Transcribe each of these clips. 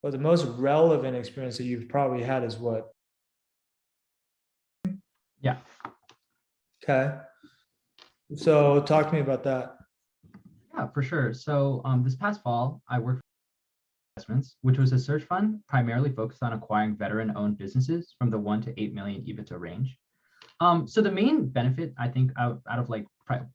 but the most relevant experience that you've probably had is what? Yeah. Okay. So talk to me about that. Yeah, for sure. So this past fall, I worked for Investments, which was a search fund primarily focused on acquiring veteran-owned businesses from the 1 to 8 million EBITDA range. So the main benefit, I think, out of like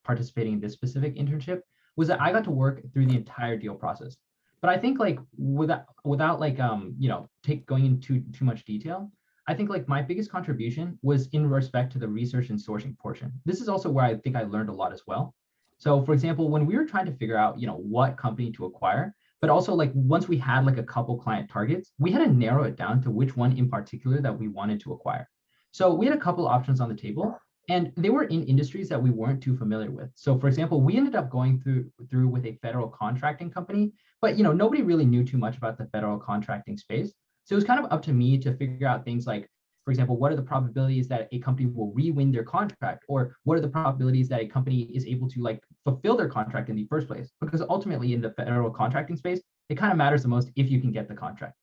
participating in this specific internship was that I got to work through the entire deal process. But I think like without like going into too much detail, I think like my biggest contribution was in respect to the research and sourcing portion. This is also where I think I learned a lot as well. So for example, when we were trying to figure out, what company to acquire, but also like once we had like a couple client targets, we had to narrow it down to which one in particular that we wanted to acquire. So we had a couple options on the table, and they were in industries that we weren't too familiar with. So for example, we ended up going through with a federal contracting company, but nobody really knew too much about the federal contracting space. So it was kind of up to me to figure out things like, for example, what are the probabilities that a company will re-win their contract, or what are the probabilities that a company is able to like fulfill their contract in the first place? Because ultimately in the federal contracting space, it kind of matters the most if you can get the contract.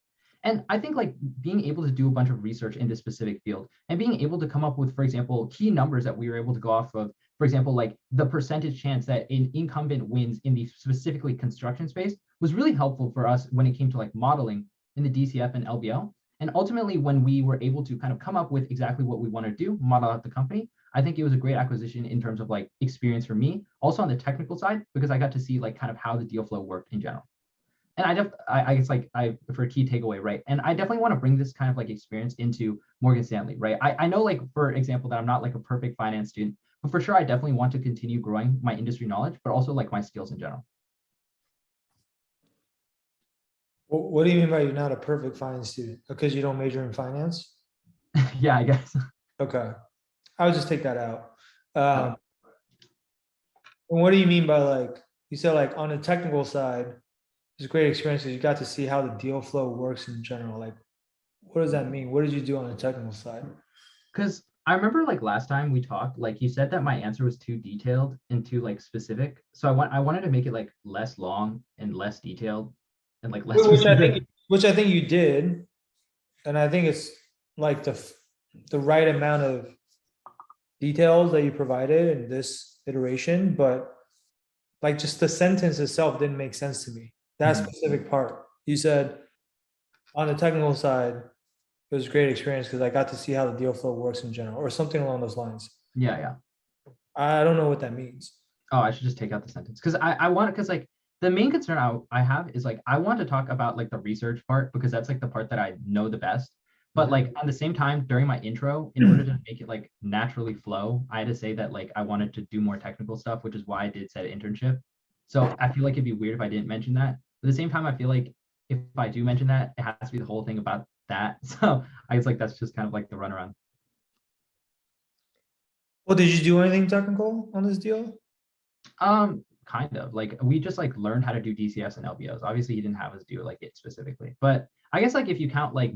And I think like being able to do a bunch of research in this specific field and being able to come up with, for example, key numbers that we were able to go off of, for example, like the percentage chance that an incumbent wins in the specifically construction space was really helpful for us when it came to like modeling in the DCF and LBO. And ultimately, when we were able to kind of come up with exactly what we want to do, model out the company, I think it was a great acquisition in terms of like experience for me, also on the technical side, because I got to see like kind of how the deal flow worked in general. And I guess like for a key takeaway, right? And I definitely want to bring this kind of like experience into Morgan Stanley, right? I know like, for example, that I'm not like a perfect finance student, but for sure, I definitely want to continue growing my industry knowledge, but also like my skills in general. What do you mean by you're not a perfect finance student? Because you don't major in finance? Yeah, I guess. Okay. I would just take that out. And what do you mean by like, you said like on the technical side, it's a great experience because you got to see how the deal flow works in general. Like, what does that mean? What did you do on the technical side? Because I remember like last time we talked, like you said that my answer was too detailed and too like specific. So I wanted to make it like less long and less detailed and like less specific. Which I think you did, and I think it's like the right amount of details that you provided in this iteration, but like just the sentence itself didn't make sense to me. That specific part. You said on the technical side, it was a great experience because I got to see how the deal flow works in general, or something along those lines. Yeah, yeah. I don't know what that means. Oh, I should just take out the sentence because I want it, because like the main concern I have is like I want to talk about like the research part because that's like the part that I know the best. But like at the same time, during my intro, in order to make it like naturally flow, I had to say that like I wanted to do more technical stuff, which is why I did said internship. So I feel like it'd be weird if I didn't mention that. But at the same time, I feel like if I do mention that, it has to be the whole thing about that. So I guess like that's just kind of like the runaround. Well, did you do anything technical on this deal? Kind of like we just like learned how to do DCS and LBOs. Obviously, he didn't have us do like it specifically, but I guess like if you count like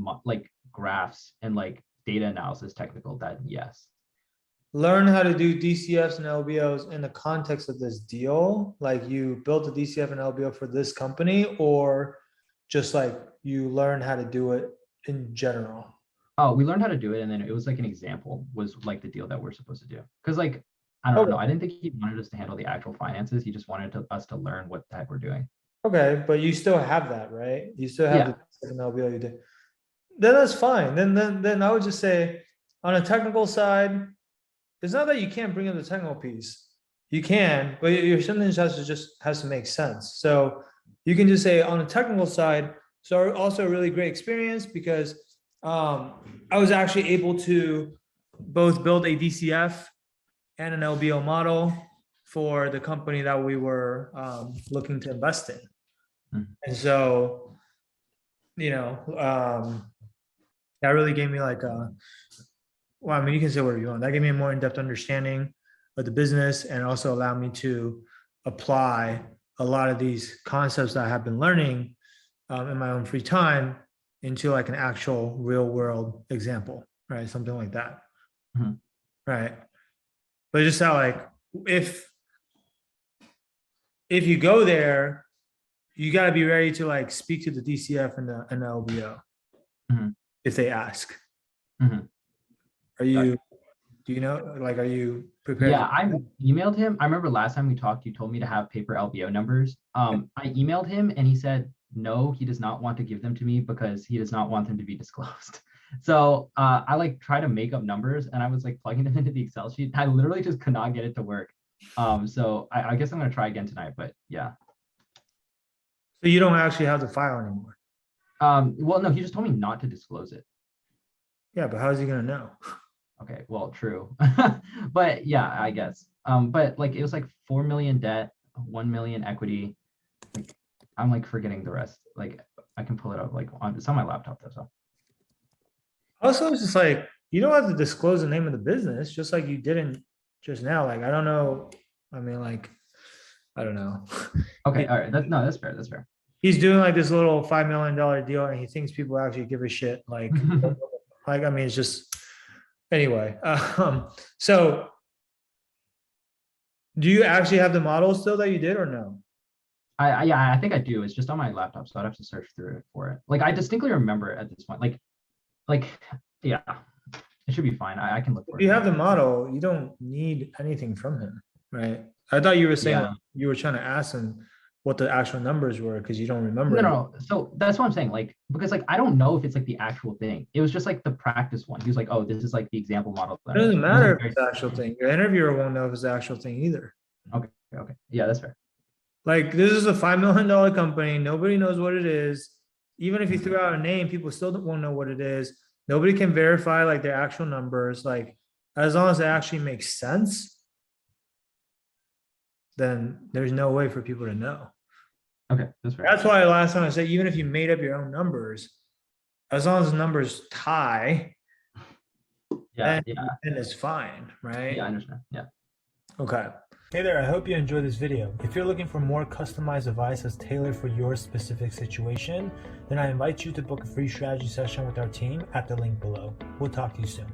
graphs and like data analysis technical, then yes. Learn how to do DCFs and LBOs in the context of this deal? Like you built a DCF and LBO for this company, or just like you learn how to do it in general? Oh, we learned how to do it, and then it was like an example was like the deal that we're supposed to do. Because like I don't know, I didn't think he wanted us to handle the actual finances. He just wanted us to learn what the heck we're doing. Okay, but you still have that, right? You still have Yeah. the DCF and LBO you did. Then that's fine. Then I would just say on a technical side, it's not that you can't bring up the technical piece. You can, but your sentence has to make sense. So you can just say on the technical side, so also a really great experience because I was actually able to both build a DCF and an LBO model for the company that we were looking to invest in. And so, that really gave me like well, I mean, you can say whatever you want. That gave me a more in-depth understanding of the business and also allowed me to apply a lot of these concepts that I have been learning in my own free time into like an actual real world example, right? Something like that. Right. But just how like if you go there, you got to be ready to like speak to the DCF and the LBO Mhm. if they ask. Mhm. Are you? Do you know? Like, are you prepared? Yeah, I emailed him. I remember last time we talked, you told me to have paper LBO numbers. I emailed him and he said no, he does not want to give them to me because he does not want them to be disclosed. So I like try to make up numbers and I was like plugging them into the Excel sheet. I literally just could not get it to work. So I guess I'm gonna try again tonight, but yeah. So you don't actually have the file anymore. Well, no, he just told me not to disclose it. Yeah, but how is he gonna know? Okay, well, true. But yeah, I guess. But like it was like 4 million debt, 1 million equity. Like, I'm like forgetting the rest. Like I can pull it up like it's on my laptop though. So Also, it's just like you don't have to disclose the name of the business, just like you didn't just now. Like, I don't know. I mean, like, I don't know. okay, all right. That's fair. That's fair. He's doing like this little $5 million deal, and he thinks people actually give a shit. Like, like I mean, it's just anyway. So do you actually have the model still that you did, or no? Yeah, I think I do. It's just on my laptop, so I'd have to search through it for it. Like I distinctly remember it at this point. Like yeah, it should be fine. I can look for If it. you have the model, you don't need anything from him, right? I thought you were saying Yeah. like, you were trying to ask him what the actual numbers were because you don't remember. No, it. no. So that's what I'm saying. Like, because like I don't know if it's like the actual thing. It was just like the practice one. He was like, "Oh, this is like the example model." It doesn't It was, matter like, if it's the actual thing. Your interviewer won't know if it's the actual thing either. okay, okay. Yeah, that's fair. Like this is a $5 million company. Nobody knows what it is. Even if you threw out a name, people still won't know what it is. Nobody can verify like their actual numbers. Like as long as it actually makes sense, then there's no way for people to know. Okay, that's fair. That's why last time I said, even if you made up your own numbers, as long as the numbers tie, Yeah, then, yeah, then it's fine, right? yeah. I understand. Yeah. Okay. Hey there, I hope you enjoyed this video. If you're looking for more customized advice that's tailored for your specific situation, then I invite you to book a free strategy session with our team at the link below. We'll talk to you soon.